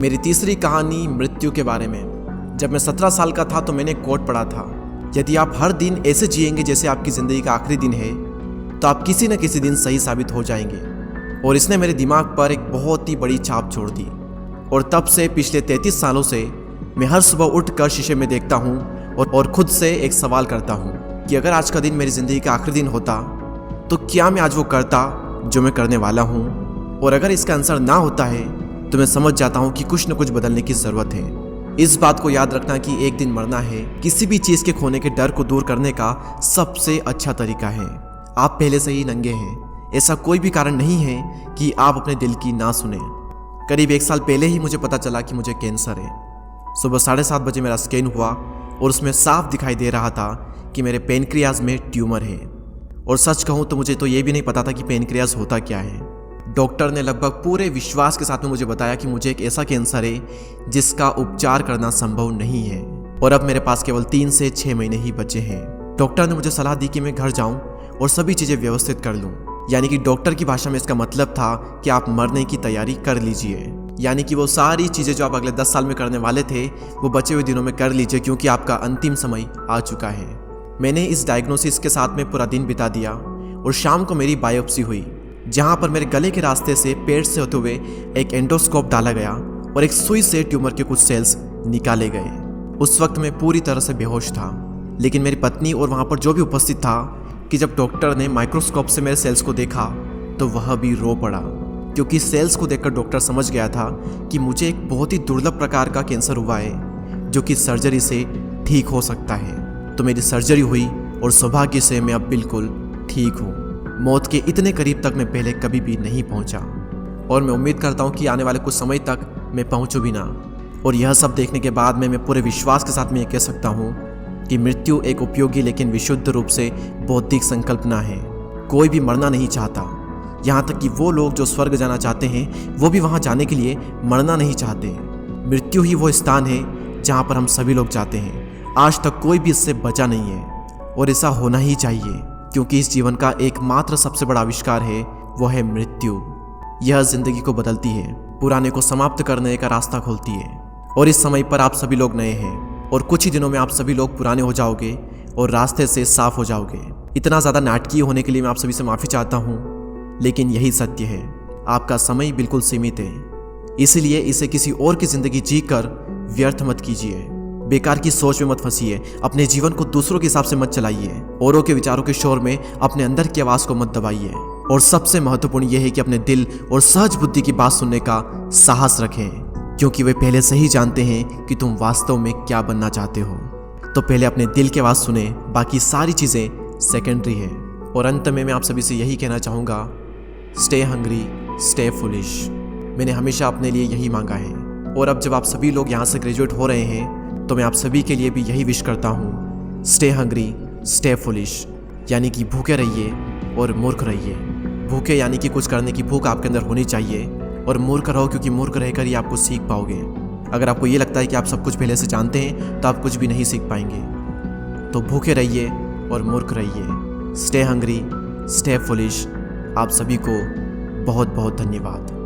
मेरी तीसरी कहानी मृत्यु के बारे में। जब मैं 17 साल का था तो मैंने कोट पढ़ा था, यदि आप हर दिन ऐसे जिएंगे जैसे आपकी ज़िंदगी का आखिरी दिन है तो आप किसी न किसी दिन सही साबित हो जाएंगे। और इसने मेरे दिमाग पर एक बहुत ही बड़ी छाप छोड़ दी। और तब से पिछले 33 सालों से मैं हर सुबह उठकर शीशे में देखता हूँ और खुद से एक सवाल करता हूँ कि अगर आज का दिन मेरी ज़िंदगी का आखिरी दिन होता तो क्या मैं आज वो करता जो मैं करने वाला हूँ। और अगर इसका आंसर ना होता है तो मैं समझ जाता हूँ कि कुछ न कुछ बदलने की ज़रूरत है। इस बात को याद रखना कि एक दिन मरना है किसी भी चीज़ के खोने के डर को दूर करने का सबसे अच्छा तरीका है। आप पहले से ही नंगे हैं, ऐसा कोई भी कारण नहीं है कि आप अपने दिल की ना सुने। करीब 1 साल पहले ही मुझे पता चला कि मुझे कैंसर है। सुबह 7:30 बजे मेरा स्कैन हुआ और उसमें साफ दिखाई दे रहा था कि मेरे पेनक्रियाज में ट्यूमर है। और सच कहूँ तो मुझे तो ये भी नहीं पता था कि पेनक्रियाज होता क्या है। डॉक्टर ने लगभग पूरे विश्वास के साथ में मुझे बताया कि मुझे एक ऐसा कैंसर है जिसका उपचार करना संभव नहीं है और अब मेरे पास केवल 3 से 6 महीने ही बचे हैं। डॉक्टर ने मुझे सलाह दी कि मैं घर जाऊं और सभी चीज़ें व्यवस्थित कर लूं। यानी कि डॉक्टर की भाषा में इसका मतलब था कि आप मरने की तैयारी कर लीजिए। यानी कि वो सारी चीज़ें जो आप अगले 10 साल में करने वाले थे वो बचे हुए दिनों में कर लीजिए, क्योंकि आपका अंतिम समय आ चुका है। मैंने इस डायग्नोसिस के साथ में पूरा दिन बिता दिया और शाम को मेरी बायोप्सी हुई, जहां पर मेरे गले के रास्ते से पेट से होते हुए एक एंडोस्कोप डाला गया और एक सुई से ट्यूमर के कुछ सेल्स निकाले गए। उस वक्त मैं पूरी तरह से बेहोश था, लेकिन मेरी पत्नी और वहां पर जो भी उपस्थित था कि जब डॉक्टर ने माइक्रोस्कोप से मेरे सेल्स को देखा तो वह भी रो पड़ा, क्योंकि सेल्स को देखकर डॉक्टर समझ गया था कि मुझे एक बहुत ही दुर्लभ प्रकार का कैंसर हुआ है जो कि सर्जरी से ठीक हो सकता है। तो मेरी सर्जरी हुई और सौभाग्य से मैं अब बिल्कुल ठीक हूँ। मौत के इतने करीब तक मैं पहले कभी भी नहीं पहुंचा और मैं उम्मीद करता हूं कि आने वाले कुछ समय तक मैं पहुंचूं भी ना। और यह सब देखने के बाद मैं पूरे विश्वास के साथ में यह कह सकता हूं कि मृत्यु एक उपयोगी लेकिन विशुद्ध रूप से बौद्धिक संकल्पना है। कोई भी मरना नहीं चाहता, यहाँ तक कि वो लोग जो स्वर्ग जाना चाहते हैं वो भी वहाँ जाने के लिए मरना नहीं चाहते। मृत्यु ही वो स्थान है जहाँ पर हम सभी लोग जाते हैं। आज तक कोई भी इससे बचा नहीं है और ऐसा होना ही चाहिए, क्योंकि इस जीवन का एकमात्र सबसे बड़ा आविष्कार है वो है मृत्यु। यह जिंदगी को बदलती है, पुराने को समाप्त करने का रास्ता खोलती है। और इस समय पर आप सभी लोग नए हैं और कुछ ही दिनों में आप सभी लोग पुराने हो जाओगे और रास्ते से साफ हो जाओगे। इतना ज़्यादा नाटकीय होने के लिए मैं आप सभी से माफ़ी चाहता हूँ, लेकिन यही सत्य है। आपका समय बिल्कुल सीमित है, इसलिए इसे किसी और की ज़िंदगी जी कर व्यर्थ मत कीजिए। बेकार की सोच में मत फंसिए, अपने जीवन को दूसरों के हिसाब से मत चलाइए, औरों के विचारों के शोर में अपने अंदर की आवाज़ को मत दबाइए। और सबसे महत्वपूर्ण यह है कि अपने दिल और सहज बुद्धि की बात सुनने का साहस रखें, क्योंकि वे पहले से ही जानते हैं कि तुम वास्तव में क्या बनना चाहते हो। तो पहले अपने दिल की आवाज़ सुने, बाकी सारी चीज़ें सेकेंडरी है। और अंत में मैं आप सभी से यही कहना चाहूँगा, स्टे हंग्री, स्टे फुलिश। मैंने हमेशा अपने लिए यही मांगा है। और अब जब आप सभी लोग यहाँ से ग्रेजुएट हो रहे हैं तो मैं आप सभी के लिए भी यही विश करता हूँ, स्टे हंग्री, स्टे फुलिश। यानी कि भूखे रहिए और मूर्ख रहिए। भूखे यानी कि कुछ करने की भूख आपके अंदर होनी चाहिए, और मूर्ख रहो क्योंकि मूर्ख रहकर ही आप कुछ सीख पाओगे। अगर आपको ये लगता है कि आप सब कुछ पहले से जानते हैं तो आप कुछ भी नहीं सीख पाएंगे। तो भूखे रहिए और मूर्ख रहिए। Stay hungry, stay foolish. आप सभी को बहुत बहुत धन्यवाद।